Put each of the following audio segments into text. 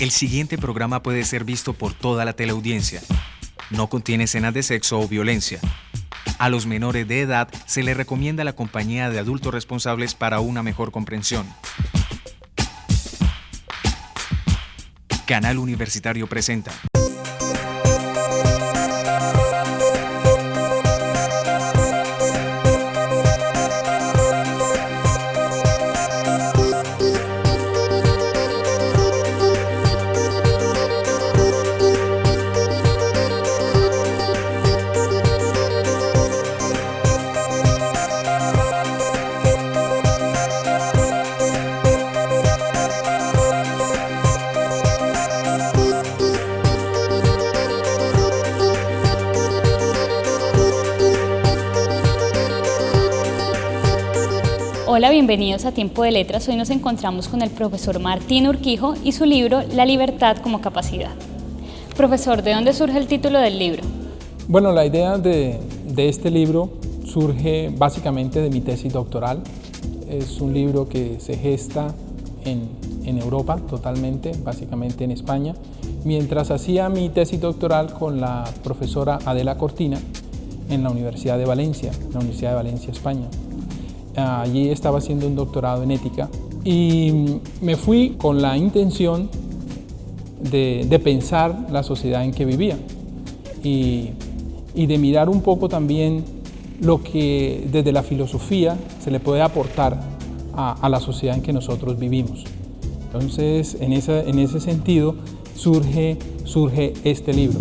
El siguiente programa puede ser visto por toda la teleaudiencia. No contiene escenas de sexo o violencia. A los menores de edad se les recomienda la compañía de adultos responsables para una mejor comprensión. Canal Universitario presenta. Hola, bienvenidos a Tiempo de Letras. Hoy nos encontramos con el profesor Martín Urquijo y su libro La libertad como capacidad. Profesor, ¿de dónde surge el título del libro? Bueno, la idea de este libro surge básicamente de mi tesis doctoral. Es un libro que se gesta en Europa totalmente, básicamente en España, mientras hacía mi tesis doctoral con la profesora Adela Cortina en la Universidad de Valencia, España. Allí estaba haciendo un doctorado en ética y me fui con la intención de pensar la sociedad en que vivía y de mirar un poco también lo que desde la filosofía se le puede aportar a la sociedad en que nosotros vivimos. Entonces, en ese sentido, surge este libro.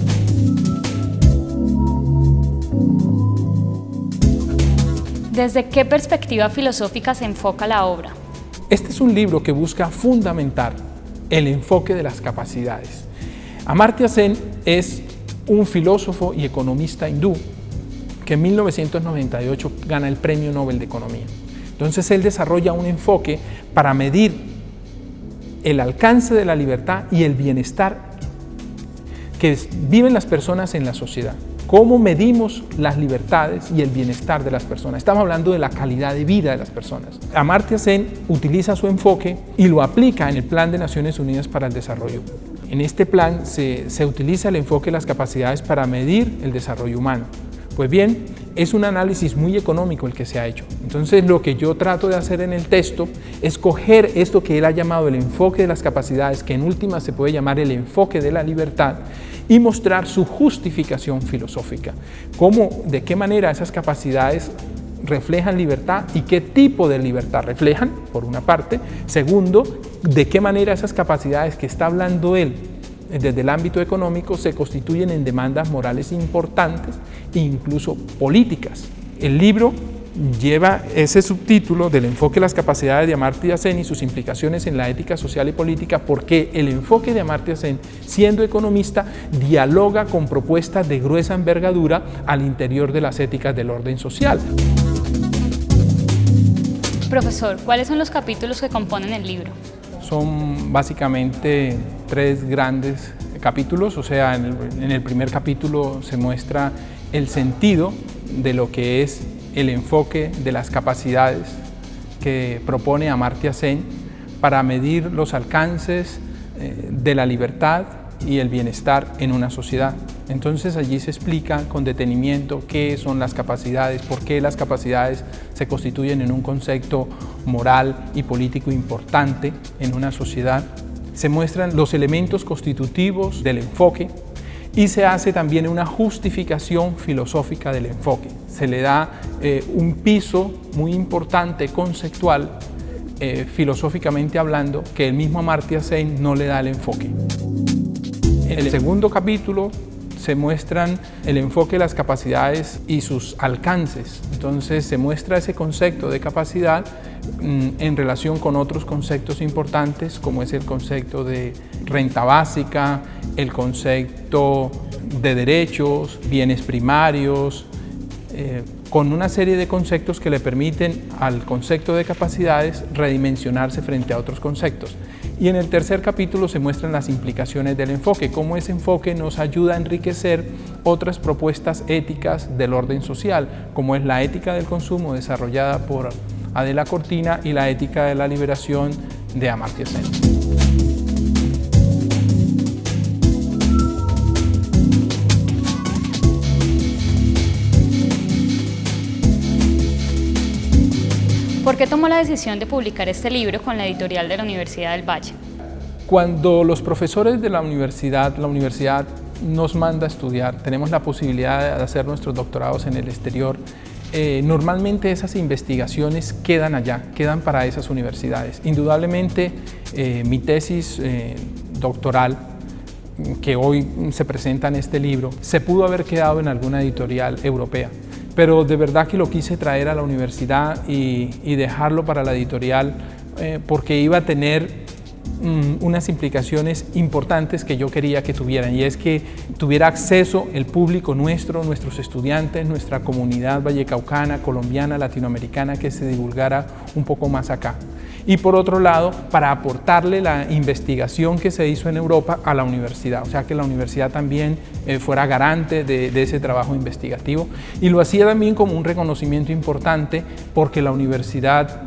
¿Desde qué perspectiva filosófica se enfoca la obra? Este es un libro que busca fundamentar el enfoque de las capacidades. Amartya Sen es un filósofo y economista hindú que en 1998 gana el Premio Nobel de Economía. Entonces él desarrolla un enfoque para medir el alcance de la libertad y el bienestar que viven las personas en la sociedad. ¿Cómo medimos las libertades y el bienestar de las personas? Estamos hablando de la calidad de vida de las personas. Amartya Sen utiliza su enfoque y lo aplica en el Plan de Naciones Unidas para el Desarrollo. En este plan se utiliza el enfoque de las capacidades para medir el desarrollo humano. Pues bien, es un análisis muy económico el que se ha hecho. Entonces, lo que yo trato de hacer en el texto es coger esto que él ha llamado el enfoque de las capacidades, que en última se puede llamar el enfoque de la libertad, y mostrar su justificación filosófica. De qué manera esas capacidades reflejan libertad y qué tipo de libertad reflejan, por una parte. Segundo, de qué manera esas capacidades que está hablando él desde el ámbito económico se constituyen en demandas morales importantes e incluso políticas. El libro lleva ese subtítulo del enfoque de las capacidades de Amartya Sen y sus implicaciones en la ética social y política, porque el enfoque de Amartya Sen, siendo economista, dialoga con propuestas de gruesa envergadura al interior de las éticas del orden social. Profesor, ¿cuáles son los capítulos que componen el libro? Son básicamente 3 grandes capítulos, o sea, en el primer capítulo se muestra el sentido de lo que es el enfoque de las capacidades que propone Amartya Sen para medir los alcances de la libertad y el bienestar en una sociedad. Entonces allí se explica con detenimiento qué son las capacidades, por qué las capacidades se constituyen en un concepto moral y político importante en una sociedad. Se muestran los elementos constitutivos del enfoque y se hace también una justificación filosófica del enfoque. Se le da un piso muy importante conceptual, filosóficamente hablando, que el mismo Amartya Sen no le da el enfoque. En el segundo capítulo se muestran el enfoque de las capacidades y sus alcances. Entonces se muestra ese concepto de capacidad en relación con otros conceptos importantes, como es el concepto de renta básica, el concepto de derechos, bienes primarios, con una serie de conceptos que le permiten al concepto de capacidades redimensionarse frente a otros conceptos. Y en el tercer capítulo se muestran las implicaciones del enfoque, cómo ese enfoque nos ayuda a enriquecer otras propuestas éticas del orden social, como es la ética del consumo desarrollada por Adela Cortina y la ética de la liberación de Amartya Sen. ¿Por qué tomó la decisión de publicar este libro con la editorial de la Universidad del Valle? Cuando los profesores de la universidad nos manda a estudiar, tenemos la posibilidad de hacer nuestros doctorados en el exterior, normalmente esas investigaciones quedan allá, quedan para esas universidades. Indudablemente mi tesis doctoral, que hoy se presenta en este libro, se pudo haber quedado en alguna editorial europea, pero de verdad que lo quise traer a la universidad y dejarlo para la editorial porque iba a tener unas implicaciones importantes que yo quería que tuvieran, y es que tuviera acceso el público nuestro, nuestros estudiantes, nuestra comunidad vallecaucana, colombiana, latinoamericana, que se divulgara un poco más acá. Y por otro lado, para aportarle la investigación que se hizo en Europa a la universidad, o sea que la universidad también fuera garante de ese trabajo investigativo, y lo hacía también como un reconocimiento importante porque la universidad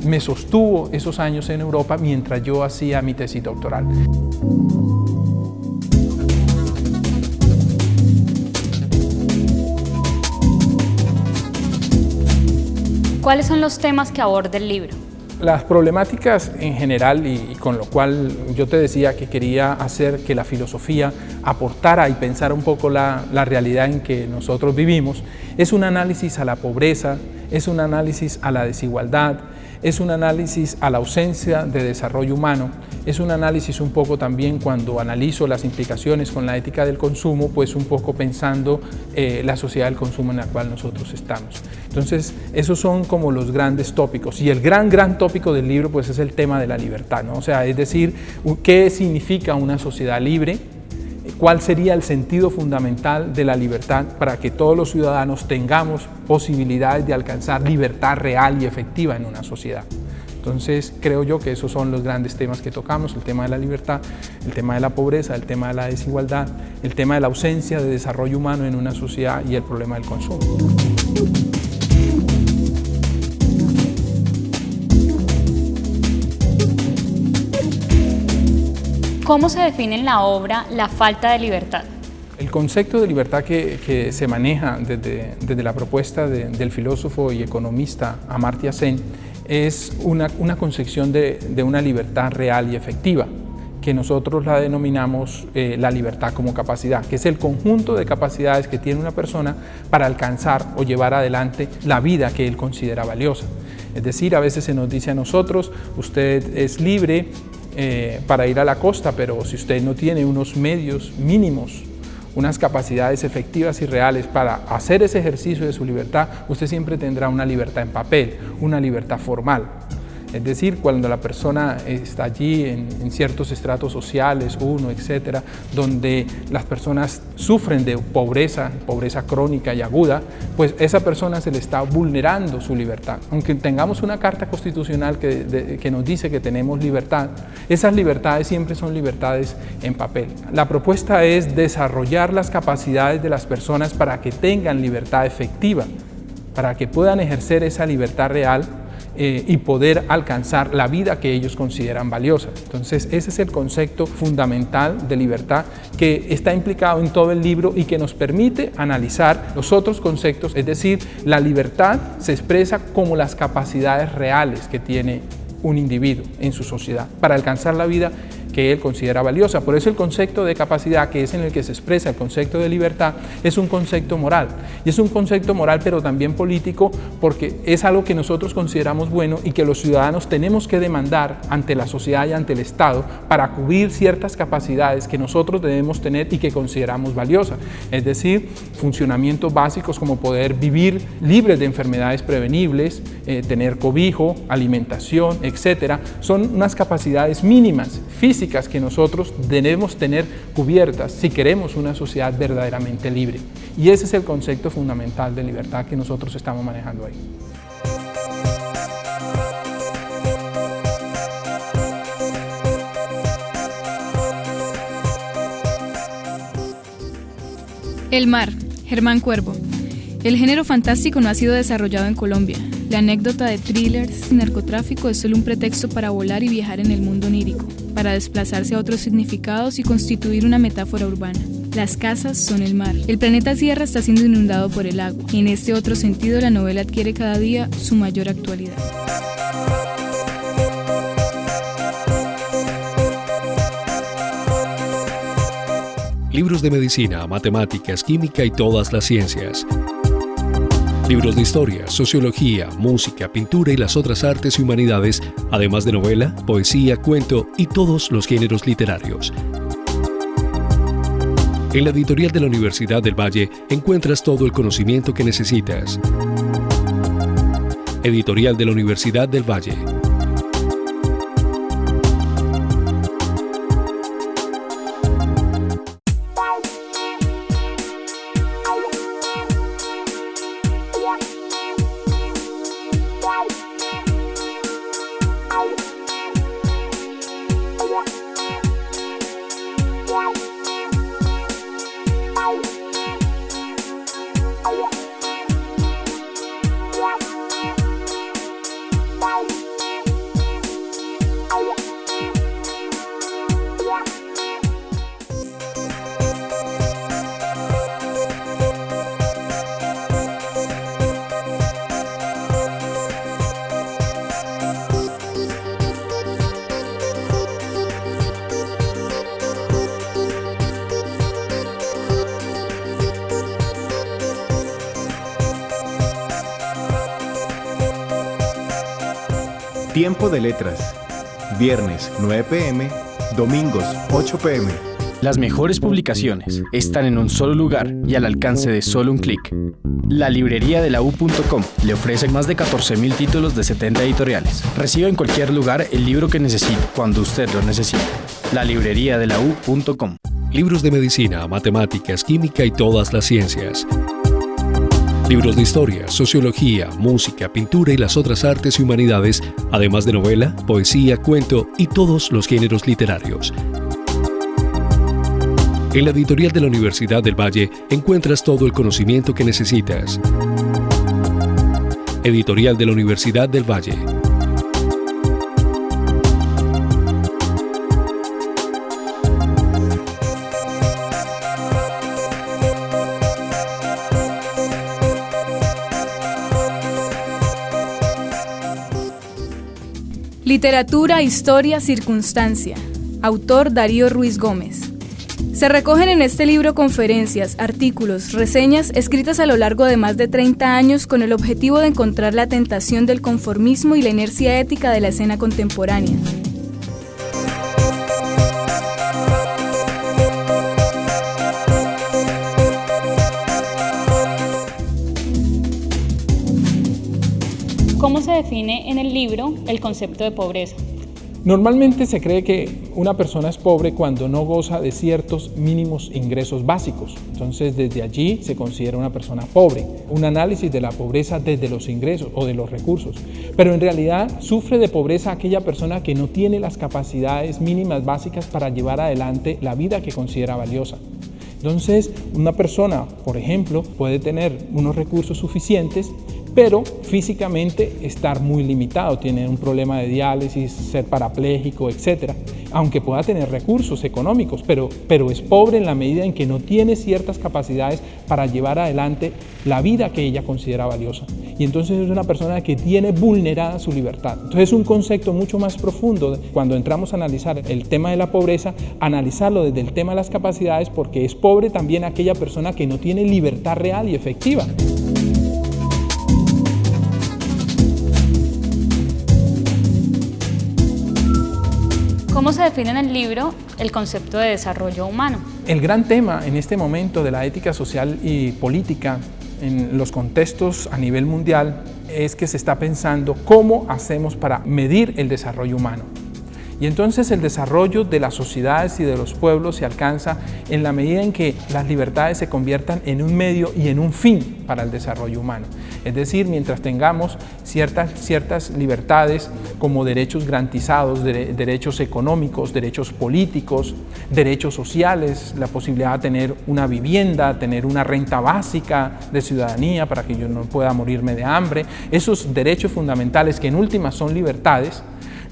me sostuvo esos años en Europa mientras yo hacía mi tesis doctoral. ¿Cuáles son los temas que aborda el libro? Las problemáticas en general, y con lo cual yo te decía que quería hacer que la filosofía aportara y pensara un poco la realidad en que nosotros vivimos, es un análisis a la pobreza, es un análisis a la desigualdad, es un análisis a la ausencia de desarrollo humano, es un análisis un poco también cuando analizo las implicaciones con la ética del consumo, pues un poco pensando la sociedad del consumo en la cual nosotros estamos. Entonces, esos son como los grandes tópicos, y el gran tópico del libro pues es el tema de la libertad, ¿no? O sea, es decir, ¿qué significa una sociedad libre? ¿Cuál sería el sentido fundamental de la libertad para que todos los ciudadanos tengamos posibilidades de alcanzar libertad real y efectiva en una sociedad? Entonces, creo yo que esos son los grandes temas que tocamos: el tema de la libertad, el tema de la pobreza, el tema de la desigualdad, el tema de la ausencia de desarrollo humano en una sociedad y el problema del consumo. ¿Cómo se define en la obra la falta de libertad? El concepto de libertad que se maneja desde la propuesta del filósofo y economista Amartya Sen es una concepción de una libertad real y efectiva, que nosotros la denominamos la libertad como capacidad, que es el conjunto de capacidades que tiene una persona para alcanzar o llevar adelante la vida que él considera valiosa. Es decir, a veces se nos dice a nosotros: usted es libre para ir a la costa, pero si usted no tiene unos medios mínimos, unas capacidades efectivas y reales para hacer ese ejercicio de su libertad, usted siempre tendrá una libertad en papel, una libertad formal. Es decir, cuando la persona está allí en ciertos estratos sociales, etcétera, donde las personas sufren de pobreza crónica y aguda, pues esa persona se le está vulnerando su libertad. Aunque tengamos una carta constitucional que nos dice que tenemos libertad, esas libertades siempre son libertades en papel. La propuesta es desarrollar las capacidades de las personas para que tengan libertad efectiva, para que puedan ejercer esa libertad real y poder alcanzar la vida que ellos consideran valiosa. Entonces, ese es el concepto fundamental de libertad que está implicado en todo el libro y que nos permite analizar los otros conceptos. Es decir, la libertad se expresa como las capacidades reales que tiene un individuo en su sociedad para alcanzar la vida que él considera valiosa. Por eso el concepto de capacidad, que es en el que se expresa el concepto de libertad, es un concepto moral. Y es un concepto moral, pero también político, porque es algo que nosotros consideramos bueno y que los ciudadanos tenemos que demandar ante la sociedad y ante el Estado para cubrir ciertas capacidades que nosotros debemos tener y que consideramos valiosas. Es decir, funcionamientos básicos como poder vivir libres de enfermedades prevenibles, tener cobijo, alimentación, etcétera, son unas capacidades mínimas físicas que nosotros debemos tener cubiertas si queremos una sociedad verdaderamente libre. Y ese es el concepto fundamental de libertad que nosotros estamos manejando ahí. El mar, Germán Cuervo. El género fantástico no ha sido desarrollado en Colombia. La anécdota de thrillers y narcotráfico es solo un pretexto para volar y viajar en el mundo onírico, para desplazarse a otros significados y constituir una metáfora urbana. Las casas son el mar. El planeta Tierra está siendo inundado por el agua, y en este otro sentido la novela adquiere cada día su mayor actualidad. Libros de medicina, matemáticas, química y todas las ciencias. Libros de historia, sociología, música, pintura y las otras artes y humanidades, además de novela, poesía, cuento y todos los géneros literarios. En la editorial de la Universidad del Valle encuentras todo el conocimiento que necesitas. Editorial de la Universidad del Valle. Tiempo de letras. Viernes 9 p.m, domingos 8 p.m. Las mejores publicaciones están en un solo lugar y al alcance de solo un clic. La librería de la U.com le ofrece más de 14.000 títulos de 70 editoriales. Reciba en cualquier lugar el libro que necesite, cuando usted lo necesite. La librería de la U.com. Libros de medicina, matemáticas, química y todas las ciencias. Libros de historia, sociología, música, pintura y las otras artes y humanidades, además de novela, poesía, cuento y todos los géneros literarios. En la editorial de la Universidad del Valle encuentras todo el conocimiento que necesitas. Editorial de la Universidad del Valle. Literatura, historia, circunstancia. Autor Darío Ruiz Gómez. Se recogen en este libro conferencias, artículos, reseñas escritas a lo largo de más de 30 años con el objetivo de encontrar la tentación del conformismo y la inercia ética de la escena contemporánea. ¿Cómo se define en el libro el concepto de pobreza? Normalmente se cree que una persona es pobre cuando no goza de ciertos mínimos ingresos básicos. Entonces, desde allí se considera una persona pobre. Un análisis de la pobreza desde los ingresos o de los recursos. Pero en realidad sufre de pobreza aquella persona que no tiene las capacidades mínimas básicas para llevar adelante la vida que considera valiosa. Entonces, una persona, por ejemplo, puede tener unos recursos suficientes, pero físicamente estar muy limitado, tiene un problema de diálisis, ser parapléjico, etc. Aunque pueda tener recursos económicos, pero es pobre en la medida en que no tiene ciertas capacidades para llevar adelante la vida que ella considera valiosa. Y entonces es una persona que tiene vulnerada su libertad. Entonces es un concepto mucho más profundo cuando entramos a analizar el tema de la pobreza, analizarlo desde el tema de las capacidades, porque es pobre también aquella persona que no tiene libertad real y efectiva. ¿Cómo se define en el libro el concepto de desarrollo humano? El gran tema en este momento de la ética social y política en los contextos a nivel mundial es que se está pensando cómo hacemos para medir el desarrollo humano. Y entonces el desarrollo de las sociedades y de los pueblos se alcanza en la medida en que las libertades se conviertan en un medio y en un fin para el desarrollo humano. Es decir, mientras tengamos ciertas libertades como derechos garantizados, derechos económicos, derechos políticos, derechos sociales, la posibilidad de tener una vivienda, tener una renta básica de ciudadanía para que yo no pueda morirme de hambre, esos derechos fundamentales que en últimas son libertades,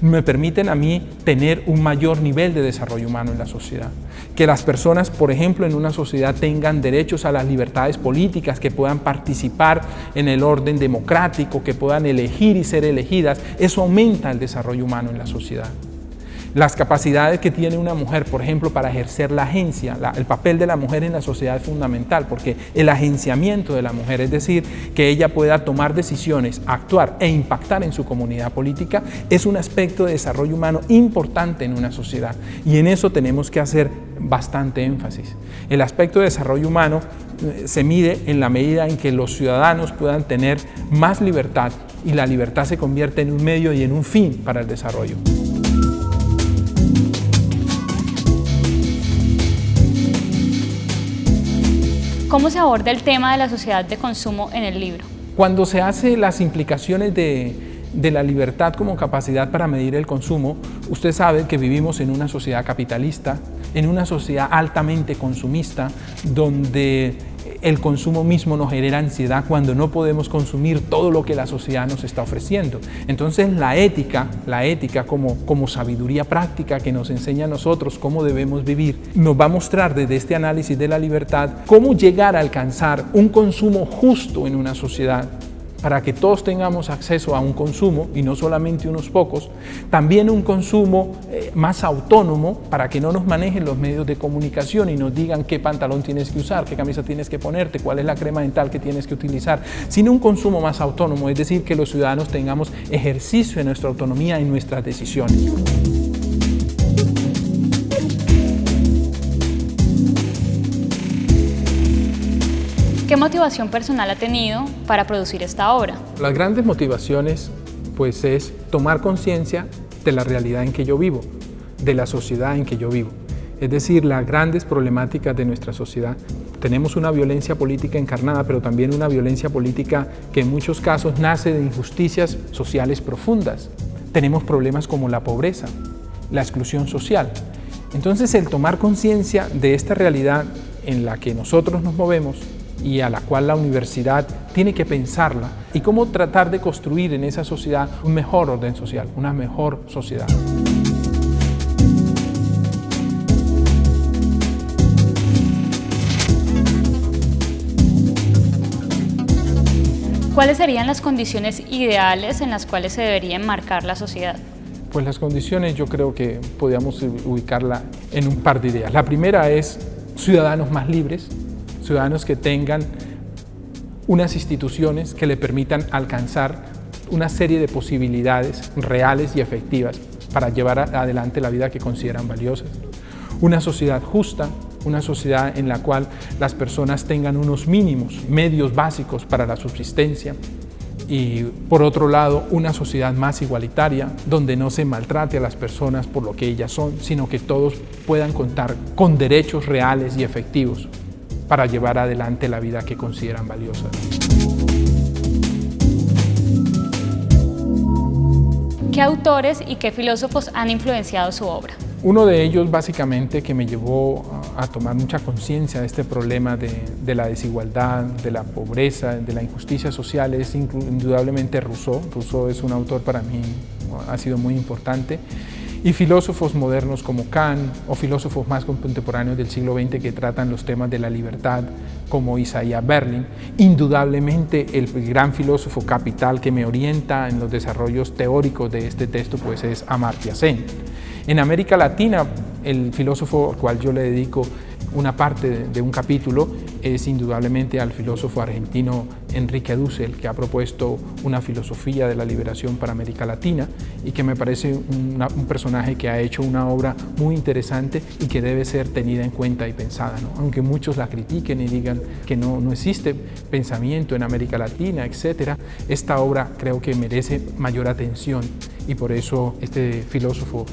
me permiten a mí tener un mayor nivel de desarrollo humano en la sociedad. Que las personas, por ejemplo, en una sociedad tengan derechos a las libertades políticas, que puedan participar en el orden democrático, que puedan elegir y ser elegidas, eso aumenta el desarrollo humano en la sociedad. Las capacidades que tiene una mujer, por ejemplo, para ejercer la agencia, el papel de la mujer en la sociedad es fundamental, porque el agenciamiento de la mujer, es decir, que ella pueda tomar decisiones, actuar e impactar en su comunidad política, es un aspecto de desarrollo humano importante en una sociedad, y en eso tenemos que hacer bastante énfasis. El aspecto de desarrollo humano se mide en la medida en que los ciudadanos puedan tener más libertad, y la libertad se convierte en un medio y en un fin para el desarrollo. ¿Cómo se aborda el tema de la sociedad de consumo en el libro? Cuando se hacen las implicaciones de la libertad como capacidad para medir el consumo, usted sabe que vivimos en una sociedad capitalista, en una sociedad altamente consumista, donde el consumo mismo nos genera ansiedad cuando no podemos consumir todo lo que la sociedad nos está ofreciendo. Entonces la ética como sabiduría práctica que nos enseña a nosotros cómo debemos vivir, nos va a mostrar desde este análisis de la libertad cómo llegar a alcanzar un consumo justo en una sociedad, para que todos tengamos acceso a un consumo y no solamente unos pocos, también un consumo más autónomo, para que no nos manejen los medios de comunicación y nos digan qué pantalón tienes que usar, qué camisa tienes que ponerte, cuál es la crema dental que tienes que utilizar, sino un consumo más autónomo, es decir, que los ciudadanos tengamos ejercicio de nuestra autonomía en nuestras decisiones. ¿Qué motivación personal ha tenido para producir esta obra? Las grandes motivaciones pues es tomar conciencia de la realidad en que yo vivo, de la sociedad en que yo vivo. Es decir, las grandes problemáticas de nuestra sociedad. Tenemos una violencia política encarnada, pero también una violencia política que en muchos casos nace de injusticias sociales profundas. Tenemos problemas como la pobreza, la exclusión social. Entonces, el tomar conciencia de esta realidad en la que nosotros nos movemos y a la cual la universidad tiene que pensarla, y cómo tratar de construir en esa sociedad un mejor orden social, una mejor sociedad. ¿Cuáles serían las condiciones ideales en las cuales se debería enmarcar la sociedad? Pues las condiciones yo creo que podríamos ubicarla en un par de ideas. La primera es ciudadanos más libres, ciudadanos que tengan unas instituciones que le permitan alcanzar una serie de posibilidades reales y efectivas para llevar adelante la vida que consideran valiosas. Una sociedad justa, una sociedad en la cual las personas tengan unos mínimos, medios básicos para la subsistencia. Y por otro lado, una sociedad más igualitaria, donde no se maltrate a las personas por lo que ellas son, sino que todos puedan contar con derechos reales y efectivos para llevar adelante la vida que consideran valiosa. ¿Qué autores y qué filósofos han influenciado su obra? Uno de ellos, básicamente, que me llevó a tomar mucha conciencia de este problema de la desigualdad, de la pobreza, de la injusticia social, es indudablemente Rousseau. Rousseau es un autor para mí, ha sido muy importante. Y filósofos modernos como Kant, o filósofos más contemporáneos del siglo XX que tratan los temas de la libertad, como Isaiah Berlin. Indudablemente el gran filósofo capital que me orienta en los desarrollos teóricos de este texto pues es Amartya Sen. En América Latina, el filósofo al cual yo le dedico una parte de un capítulo es indudablemente al filósofo argentino Enrique Dussel, que ha propuesto una filosofía de la liberación para América Latina y que me parece un personaje que ha hecho una obra muy interesante y que debe ser tenida en cuenta y pensada, ¿no? Aunque muchos la critiquen y digan que no existe pensamiento en América Latina, etc., esta obra creo que merece mayor atención y por eso este filósofo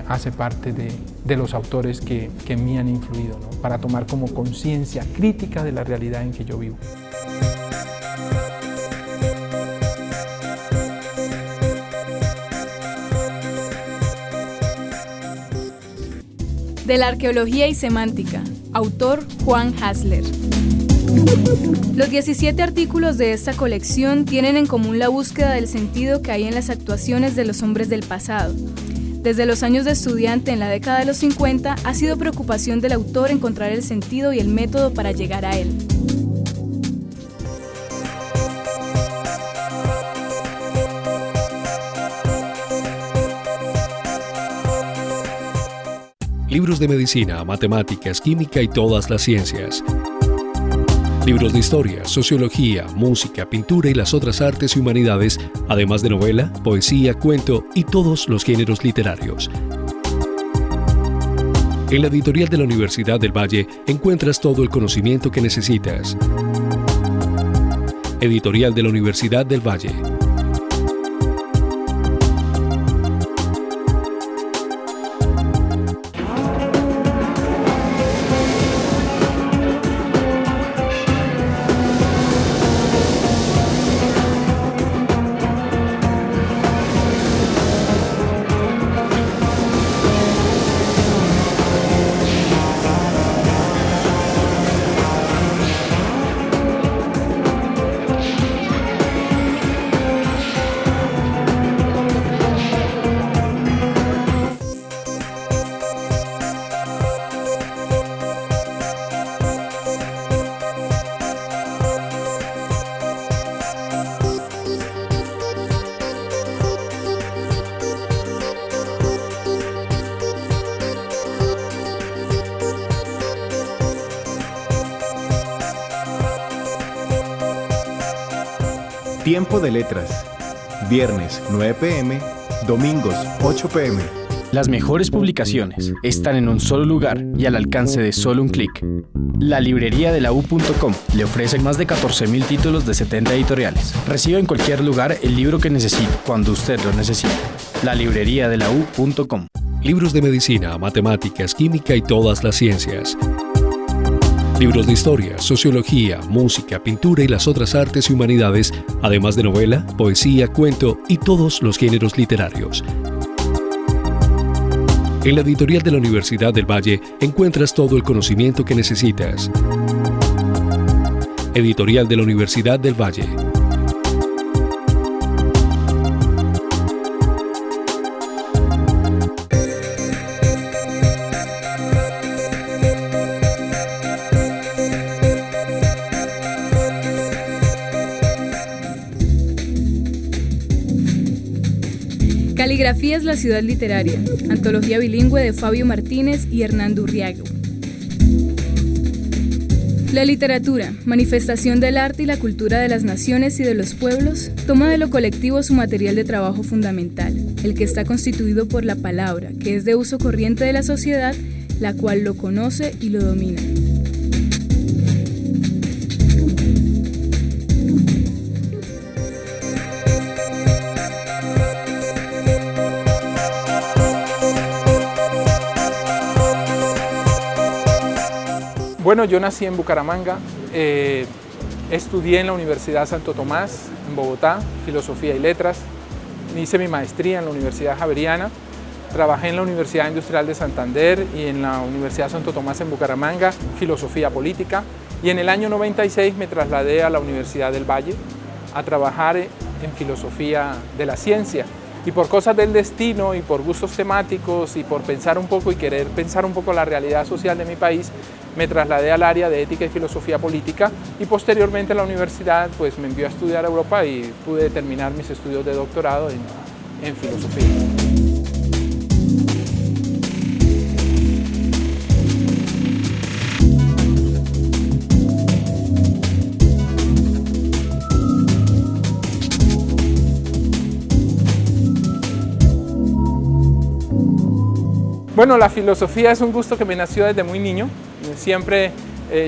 hace parte de los autores que en mí han influido, ¿no? Para tomar como conciencia crítica de la realidad en que yo vivo. De la arqueología y semántica, autor Juan Hasler. Los 17 artículos de esta colección tienen en común la búsqueda del sentido que hay en las actuaciones de los hombres del pasado. Desde los años de estudiante en la década de los 50, ha sido preocupación del autor encontrar el sentido y el método para llegar a él. Libros de medicina, matemáticas, química y todas las ciencias. Libros de historia, sociología, música, pintura y las otras artes y humanidades, además de novela, poesía, cuento y todos los géneros literarios. En la editorial de la Universidad del Valle encuentras todo el conocimiento que necesitas. Editorial de la Universidad del Valle. Tiempo de letras. Viernes 9 p.m., domingos 8 p.m. Las mejores publicaciones están en un solo lugar y al alcance de solo un clic. La librería de la U.com le ofrece más de 14.000 títulos de 70 editoriales. Reciba en cualquier lugar el libro que necesite, cuando usted lo necesite. La librería de la U.com. Libros de medicina, matemáticas, química y todas las ciencias. Libros de historia, sociología, música, pintura y las otras artes y humanidades, además de novela, poesía, cuento y todos los géneros literarios. En la editorial de la Universidad del Valle encuentras todo el conocimiento que necesitas. Editorial de la Universidad del Valle. Caligrafía es la ciudad literaria, antología bilingüe de Fabio Martínez y Hernando Urriago. La literatura, manifestación del arte y la cultura de las naciones y de los pueblos, toma de lo colectivo su material de trabajo fundamental, el que está constituido por la palabra, que es de uso corriente de la sociedad, la cual lo conoce y lo domina. Bueno, yo nací en Bucaramanga, estudié en la Universidad Santo Tomás, en Bogotá, Filosofía y Letras, hice mi maestría en la Universidad Javeriana, trabajé en la Universidad Industrial de Santander y en la Universidad Santo Tomás en Bucaramanga, Filosofía Política, y en el año 96 me trasladé a la Universidad del Valle a trabajar en Filosofía de la Ciencia. Y por cosas del destino y por gustos temáticos y por pensar un poco y querer pensar un poco la realidad social de mi país, me trasladé al área de Ética y Filosofía Política y posteriormente la universidad pues, me envió a estudiar a Europa y pude terminar mis estudios de doctorado en Filosofía. Bueno, la filosofía es un gusto que me nació desde muy niño. Siempre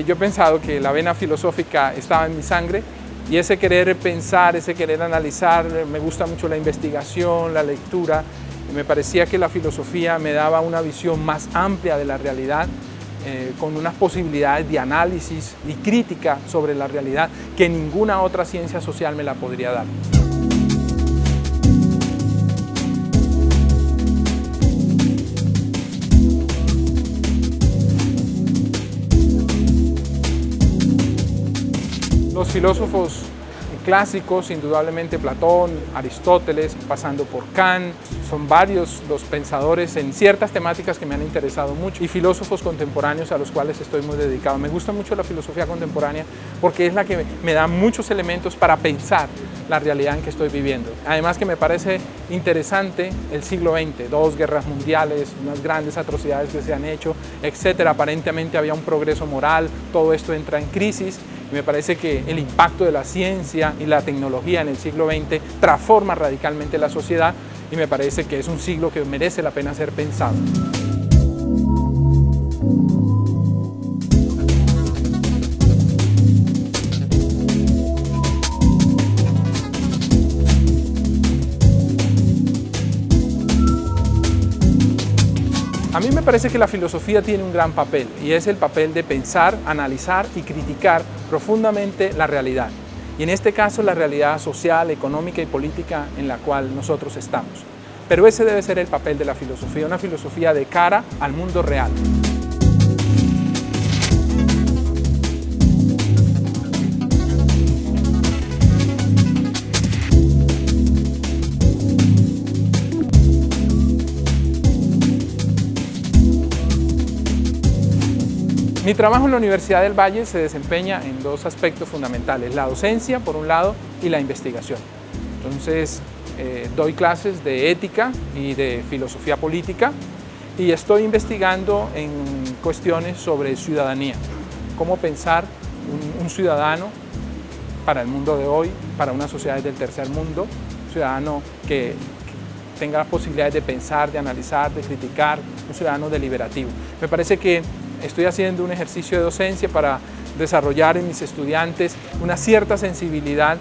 yo he pensado que la vena filosófica estaba en mi sangre y ese querer pensar, ese querer analizar, me gusta mucho la investigación, la lectura. Me parecía que la filosofía me daba una visión más amplia de la realidad, con unas posibilidades de análisis y crítica sobre la realidad que ninguna otra ciencia social me la podría dar. Los filósofos clásicos, indudablemente Platón, Aristóteles, pasando por Kant, son varios los pensadores en ciertas temáticas que me han interesado mucho y filósofos contemporáneos a los cuales estoy muy dedicado. Me gusta mucho la filosofía contemporánea porque es la que me da muchos elementos para pensar la realidad en que estoy viviendo. Además que me parece interesante el siglo XX, 2 guerras mundiales, unas grandes atrocidades que se han hecho, etcétera. Aparentemente había un progreso moral, todo esto entra en crisis. Me parece que el impacto de la ciencia y la tecnología en el siglo XX transforma radicalmente la sociedad y me parece que es un siglo que merece la pena ser pensado. A mí me parece que la filosofía tiene un gran papel y es el papel de pensar, analizar y criticar profundamente la realidad. Y en este caso la realidad social, económica y política en la cual nosotros estamos. Pero ese debe ser el papel de la filosofía, una filosofía de cara al mundo real. Mi trabajo en la Universidad del Valle se desempeña en 2 aspectos fundamentales, la docencia por un lado y la investigación. Entonces doy clases de ética y de filosofía política y estoy investigando en cuestiones sobre ciudadanía, cómo pensar un ciudadano para el mundo de hoy, para unas sociedades del tercer mundo, un ciudadano que tenga las posibilidades de pensar, de analizar, de criticar, un ciudadano deliberativo. Me parece que estoy haciendo un ejercicio de docencia para desarrollar en mis estudiantes una cierta sensibilidad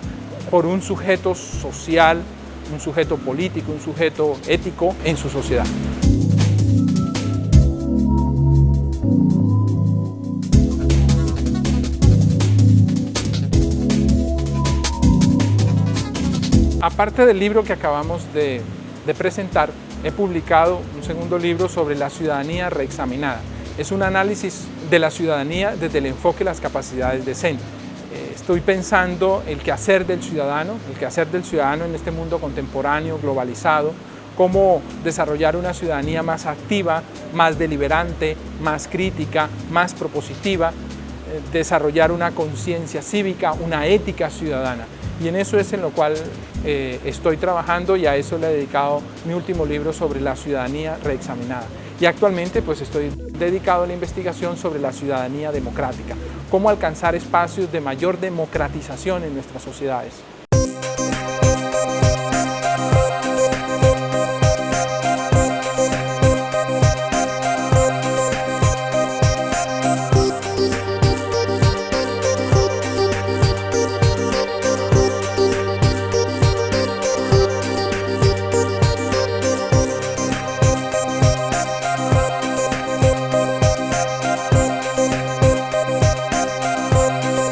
por un sujeto social, un sujeto político, un sujeto ético en su sociedad. Aparte del libro que acabamos de presentar, he publicado un segundo libro sobre la ciudadanía reexaminada. Es un análisis de la ciudadanía desde el enfoque de las capacidades de CEN. Estoy pensando el quehacer del ciudadano en este mundo contemporáneo, globalizado, cómo desarrollar una ciudadanía más activa, más deliberante, más crítica, más propositiva, desarrollar una conciencia cívica, una ética ciudadana. Y en eso es en lo cual estoy trabajando y a eso le he dedicado mi último libro sobre la ciudadanía reexaminada. Y actualmente pues estoy dedicado a la investigación sobre la ciudadanía democrática, cómo alcanzar espacios de mayor democratización en nuestras sociedades.